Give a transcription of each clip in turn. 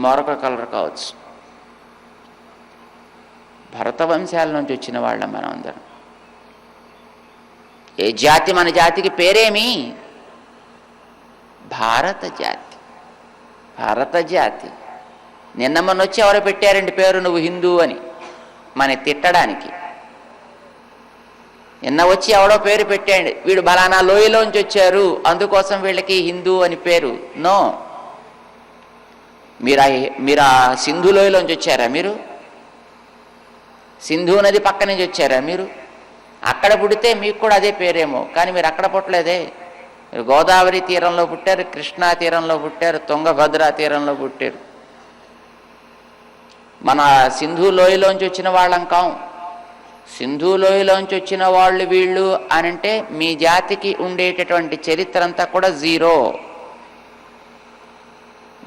మరొక కలర్ కావచ్చు. భరత వంశాల నుంచి వచ్చిన వాళ్ళం మనం అందరం. ఏ జాతి? మన జాతికి పేరేమి? భారత జాతి. భారత జాతి. నిన్న మొన్న వచ్చి ఎవరో పెట్టారండి పేరు, నువ్వు హిందూ అని, మన తిట్టడానికి. నిన్న వచ్చి ఎవడో పేరు పెట్టాడు, వీడు బలానా లోయలోంచి వచ్చారు అందుకోసం వీళ్ళకి హిందూ అని పేరు. నో, మీరు ఆ సింధు లోయలోంచి వచ్చారా? మీరు సింధు నది పక్క నుంచి వచ్చారా? మీరు అక్కడ పుడితే మీకు కూడా అదే పేరేమో, కానీ మీరు అక్కడ పుట్టలేదే. మీరు గోదావరి తీరంలో పుట్టారు, కృష్ణా తీరంలో పుట్టారు, తుంగభద్ర తీరంలో పుట్టారు. మన సింధు లోయలోంచి వచ్చిన వాళ్ళం కాం. సింధు లోయలోంచి వచ్చిన వాళ్ళు వీళ్ళు అనంటే మీ జాతికి ఉండేటటువంటి చరిత్ర అంతా కూడా జీరో.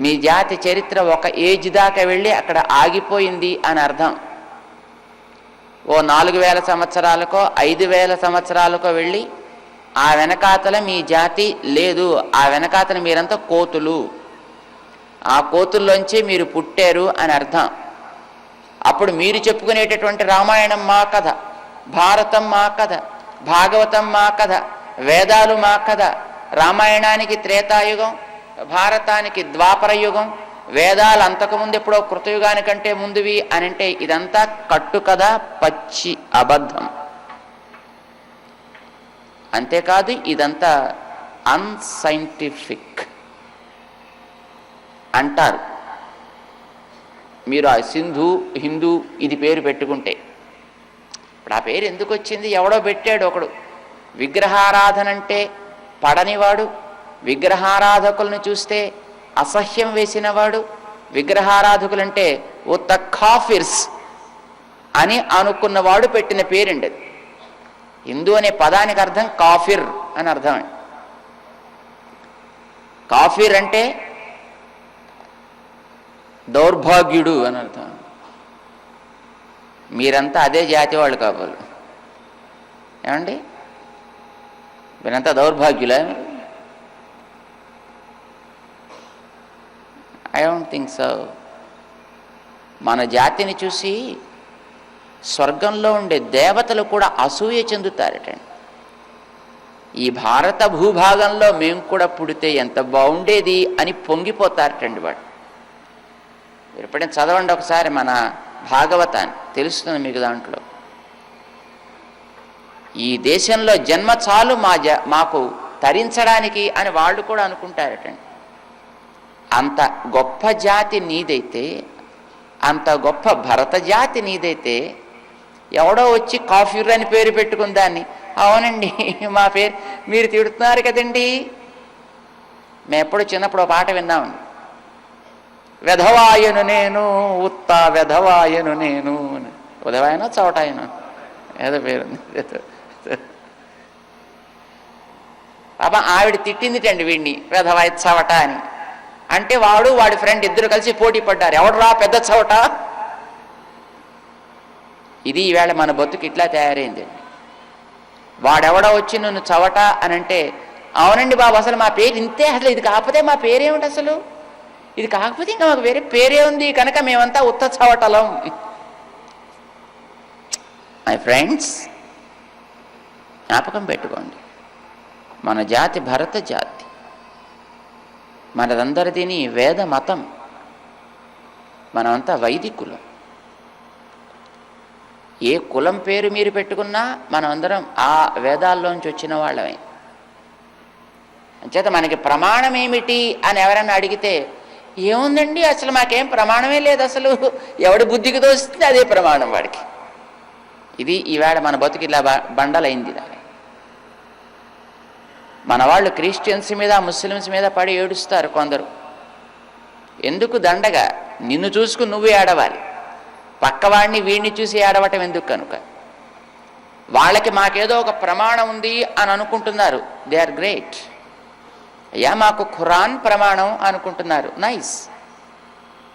మీ జాతి చరిత్ర ఒక ఏజ్ దాకా వెళ్ళి అక్కడ ఆగిపోయింది అని అర్థం. ఓ 4000 సంవత్సరాలకో 5000 సంవత్సరాలకో వెళ్ళి ఆ వెనకాతల మీ జాతి లేదు. ఆ వెనకాతల మీరంతా కోతులు, ఆ కోతుల్లోంచి మీరు పుట్టారు అని అర్థం. అప్పుడు మీరు చెప్పుకునేటటువంటి రామాయణం మా కథ, భారతం మా కథ, భాగవతం మా కథ, వేదాలు మా కథ. రామాయణానికి త్రేతాయుగం, భారతానికి ద్వాపర యుగం, వేదాలు అంతకుముందు ఎప్పుడో కృతయుగానికంటే ముందువి అని అంటే ఇదంతా కట్టు కథ, పచ్చి అబద్ధం. అంతేకాదు ఇదంతా అన్సైంటిఫిక్ అంటారు. మీరు ఆ సింధు హిందూ ఇది పేరు పెట్టుకుంటే, ఇప్పుడు ఆ పేరు ఎందుకు వచ్చింది? ఎవడో పెట్టాడు ఒకడు. విగ్రహారాధన అంటే పడనివాడు, విగ్రహారాధకులను చూస్తే అసహ్యం వేసినవాడు, విగ్రహారాధకులంటే ఉత్త కాఫిర్స్ అని అనుకున్నవాడు పెట్టిన పేరండి అది. హిందూ అనే పదానికి అర్థం కాఫిర్ అని అర్థం. కాఫిర్ అంటే దౌర్భాగ్యుడు అని అర్థం. మీరంతా అదే జాతి వాళ్ళు కావాలి. ఏమండి, మీరంతా దౌర్భాగ్యులా? I don't think so. మన జాతిని చూసి స్వర్గంలో ఉండే దేవతలు కూడా అసూయ చెందుతారటండి. ఈ భారత భూభాగంలో మేము కూడా పుడితే ఎంత బాగుండేది అని పొంగిపోతారటండి వాడు. మీరు ఎప్పుడైనా చదవండి ఒకసారి మన భాగవతాన్ని, తెలుస్తుంది మీకు. దాంట్లో ఈ దేశంలో జన్మ చాలు మాకు తరించడానికి అని వాళ్ళు కూడా అనుకుంటారటండి. అంత గొప్ప జాతి నీదైతే, అంత గొప్ప భరత జాతి నీదైతే, ఎవడో వచ్చి కాఫీర్ అని పేరు పెట్టుకుని దాన్ని, అవునండి మా పేరు మీరు తిడుతున్నారు కదండి. మేము ఎప్పుడు చిన్నప్పుడు పాట విన్నామండి, వెధవాయను నేను ఉత్త వెధవాయను నేను. ఉదవాయనో చవటాయనో ఏదో పేరుంది. పాప ఆవిడ తిట్టిందిటండి వీడిని, వెధవాయి చవట అని. అంటే వాడు వాడి ఫ్రెండ్ ఇద్దరు కలిసి పోటీ పడ్డారు, ఎవడరా పెద్ద చవట. ఇది ఈవేళ మన బతుకు ఇట్లా తయారైందండి. వాడెవడో వచ్చి నన్ను చవట అని అంటే, అవునండి బాబు అసలు మా పేరు ఇంతే, అసలు ఇది కాకపోతే మా పేరేమిటి, అసలు ఇది కాకపోతే ఇంకా మాకు వేరే పేరే ఉంది కనుక మేమంతా ఉత్త చవటలం. మై ఫ్రెండ్స్, జ్ఞాపకం పెట్టుకోండి, మన జాతి భరత జాతి, మనదందరిదీని వేద మతం, మనమంతా వైదికులం. ఏ కులం పేరు మీరు పెట్టుకున్నా మనమందరం ఆ వేదాల్లోంచి వచ్చిన వాళ్ళమే. అంచేత మనకి ప్రమాణం ఏమిటి అని ఎవరైనా అడిగితే, ఏముందండి అసలు మాకేం ప్రమాణమే లేదు, అసలు ఎవడి బుద్ధికి తోస్తుంది అదే ప్రమాణం వాడికి. ఇది ఈవేళ మన బతుకు ఇలా బండలైంది. మన వాళ్ళు క్రిస్టియన్స్ మీద ముస్లిమ్స్ మీద పడి ఏడుస్తారు కొందరు. ఎందుకు దండగా? నిన్ను చూసుకుని నువ్వే ఏడవాలి, పక్కవాడిని వీడిని చూసి ఏడవటం ఎందుకు? కనుక వాళ్ళకి మాకేదో ఒక ప్రమాణం ఉంది అని అనుకుంటున్నారు. They are great. అయ్యా మాకు ఖురాన్ ప్రమాణం అనుకుంటున్నారు, నైస్.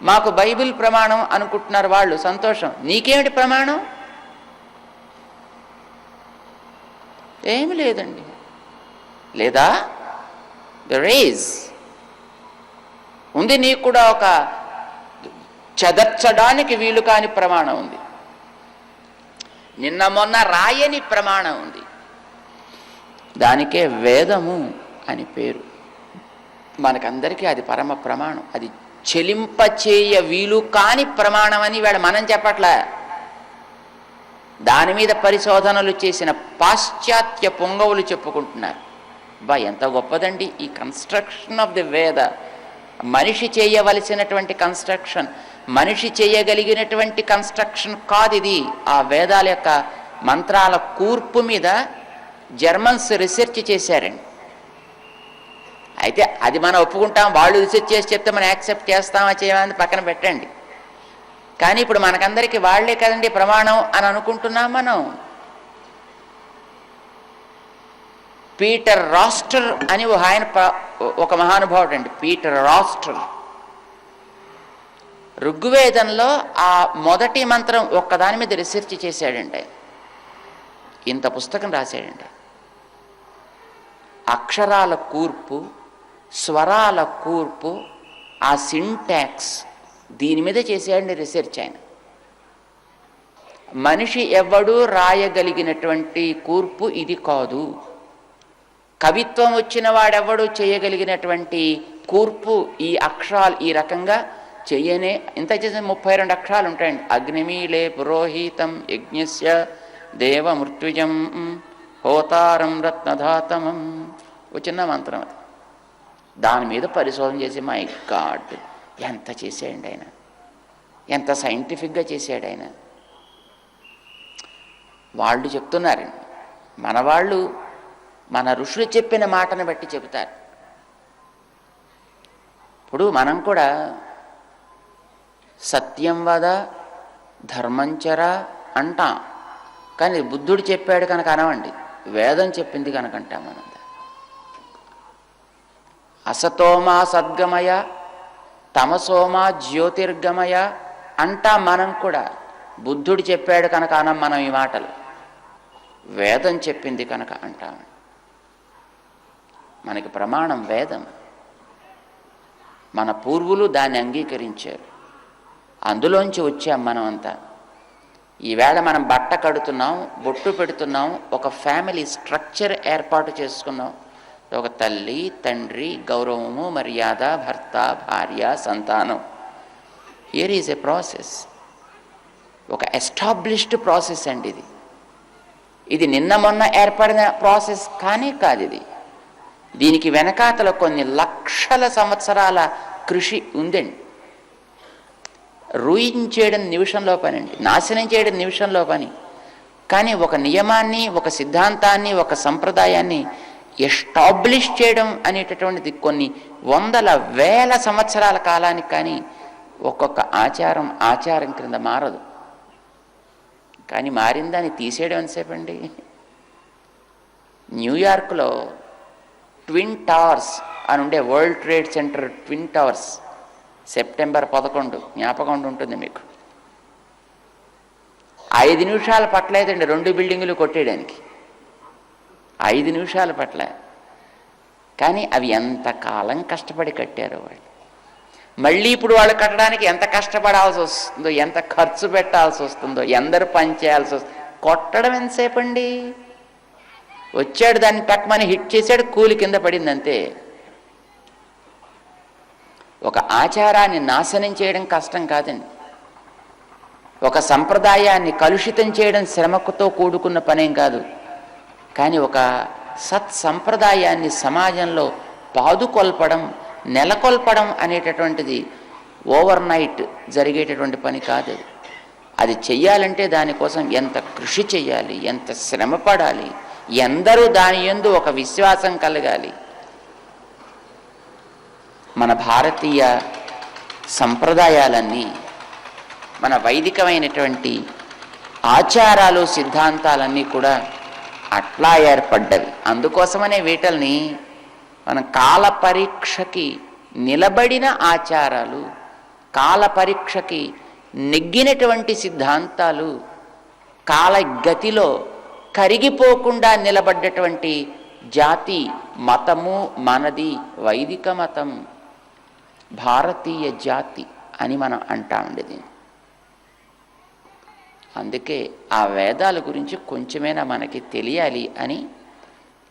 మాకు బైబిల్ ప్రమాణం అనుకుంటున్నారు వాళ్ళు, సంతోషం. నీకేమిటి ప్రమాణం? ఏమి లేదండి. లేదా? దెర్ ఈజ్ ఉంది నీకు కూడా ఒక చెదర్చడానికి వీలు కాని ప్రమాణం ఉంది, నిన్న మొన్న రాయని ప్రమాణం ఉంది. దానికే వేదము అని పేరు. మనకందరికీ అది పరమ ప్రమాణం. అది చెలింపచేయ వీలు కాని ప్రమాణం అని వేళ మనం చెప్పట్లా. దాని మీద పరిశోధనలు చేసిన పాశ్చాత్య పొంగవులు చెప్పుకుంటున్నారు. ఎంత గొప్పదండి ఈ కన్స్ట్రక్షన్ ఆఫ్ ది వేద. మనిషి చేయవలసినటువంటి కన్స్ట్రక్షన్, మనిషి చేయగలిగినటువంటి కన్స్ట్రక్షన్ కాదు ఇది. ఆ వేదాల యొక్క మంత్రాల కూర్పు మీద జర్మన్స్ రీసెర్చ్ చేశారండి. అయితే అది మనం ఒప్పుకుంటాం, వాళ్ళు రీసెర్చ్ చేసి చెప్తే మనం యాక్సెప్ట్ చేస్తామా చేయమని పక్కన పెట్టండి. కానీ ఇప్పుడు మనకందరికీ వాళ్లే కదండి ప్రమాణం అని అనుకుంటున్నాం మనం. పీటర్ రాస్టర్ అని ఆయన ఒక మహానుభావుడు అండి, పీటర్ రాస్టర్. ఋగ్వేదంలో ఆ మొదటి మంత్రం ఒక్కదాని మీద రీసెర్చ్ చేశాడండి. ఇంత పుస్తకం రాశాడండి. అక్షరాల కూర్పు, స్వరాల కూర్పు, ఆ సింటాక్స్, దీని మీద చేసేయండి రీసెర్చ్ ఆయన. మనిషి ఎవడూ రాయగలిగినటువంటి కూర్పు ఇది కాదు. కవిత్వం వచ్చిన వాడెవడూ చేయగలిగినటువంటి కూర్పు ఈ అక్షరాలు ఈ రకంగా చెయ్యనే. ఇంత చేసే 32 అక్షరాలు ఉంటాయండి. అగ్నిమీలే పురోహితం యజ్ఞస్య దేవమృత్యుజం హోతారం రత్నధాతమం, ఒక చిన్న మంత్రం అది. దాని మీద పరిశోధన చేసి మై గాడ్ ఎంత చేసాడండి ఆయన, ఎంత సైంటిఫిక్గా చేశాడు ఆయన. వాళ్ళు చెప్తున్నారండి, మన వాళ్ళు మన ఋషులు చెప్పిన మాటను బట్టి చెబుతారు. ఇప్పుడు మనం కూడా సత్యం వద ధర్మంచర అంటాం, కానీ బుద్ధుడు చెప్పాడు కనుక అనవండి, వేదం చెప్పింది కనుక అంటాం మనం. అసతోమా సద్గమయ తమసోమా జ్యోతిర్గమయ అంటాం మనం కూడా. బుద్ధుడు చెప్పాడు కనుక అనం మనం ఈ మాటలు, వేదం చెప్పింది కనుక అంటాం. మనకి ప్రమాణం వేదం. మన పూర్వులు దాన్ని అంగీకరించారు, అందులోంచి వచ్చాం మనం అంతా. ఈవేళ మనం బట్ట కడుతున్నాం, బొట్టు పెడుతున్నాం, ఒక ఫ్యామిలీ స్ట్రక్చర్ ఏర్పాటు చేసుకున్నాం. ఒక తల్లి, తండ్రి, గౌరవము, మర్యాద, భర్త, భార్య, సంతానం. హియర్ ఈజ్ ఎ ప్రాసెస్, ఒక ఎస్టాబ్లిష్డ్ ప్రాసెస్ అండి ఇది. ఇది నిన్న మొన్న ఏర్పడిన ప్రాసెస్ కానీ కాదు ఇది. దీనికి వెనకాతల కొన్ని లక్షల సంవత్సరాల కృషి ఉందండి. రూయిన్ చేయడం నిమిషంలో పని అండి, నాశనం చేయడం నిమిషంలో పని. కానీ ఒక నియమాన్ని, ఒక సిద్ధాంతాన్ని, ఒక సంప్రదాయాన్ని ఎస్టాబ్లిష్ చేయడం అనేటటువంటిది కొన్ని వందల వేల సంవత్సరాల కాలానికి. కానీ ఒక్కొక్క ఆచారం క్రింద మారదు. కానీ మారిందని తీసేయడం ఎంతసేపు అండి. న్యూయార్క్లో ట్విన్ టవర్స్ అని ఉండే, world trade centre twin towers, September 11 జ్ఞాపకం ఉంటుంది మీకు. 5 నిమిషాలు పట్టలేదండి 2 బిల్డింగులు కొట్టేయడానికి, 5 నిమిషాలు పట్ల. కానీ అవి ఎంత కాలం కష్టపడి కట్టారో వాళ్ళు. మళ్ళీ ఇప్పుడు వాళ్ళు కట్టడానికి ఎంత కష్టపడాల్సి వస్తుందో, ఎంత ఖర్చు పెట్టాల్సి వస్తుందో, ఎందరు పని చేయాల్సి వస్తుంది. కొట్టడం ఎంతసేపు అండి, వచ్చాడు దాన్ని టక్మని హిట్ చేశాడు, కూలి కింద పడింది అంతే. ఒక ఆచారాన్ని నాశనం చేయడం కష్టం కాదండి, ఒక సంప్రదాయాన్ని కలుషితం చేయడం శ్రమతో కూడుకున్న పనేం కాదు. కానీ ఒక సత్సంప్రదాయాన్ని సమాజంలో పాదుకొల్పడం, నెలకొల్పడం అనేటటువంటిది ఓవర్ నైట్ జరిగేటటువంటి పని కాదు. అది చెయ్యాలంటే దానికోసం ఎంత కృషి చెయ్యాలి, ఎంత శ్రమ పడాలి, ఎందరూ దాని యందు ఒక విశ్వాసం కలగాలి. మన భారతీయ సంప్రదాయాలన్నీ, మన వైదికమైనటువంటి ఆచారాలు, సిద్ధాంతాలన్నీ కూడా అట్లా ఏర్పడ్డవి. అందుకోసమనే వీటల్ని మనం కాల పరీక్షకి నిలబడిన ఆచారాలు, కాల పరీక్షకి నెగ్గినటువంటి సిద్ధాంతాలు, కాలగతిలో కరిగిపోకుండా నిలబడ్డటువంటి జాతి మతము మనది. వైదిక మతం, భారతీయ జాతి. అని మనం అంటామండి దీన్ని. అందుకే ఆ వేదాల గురించి కొంచెమైనా మనకి తెలియాలి అని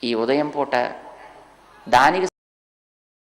ఈ ఉదయం పూట దానికి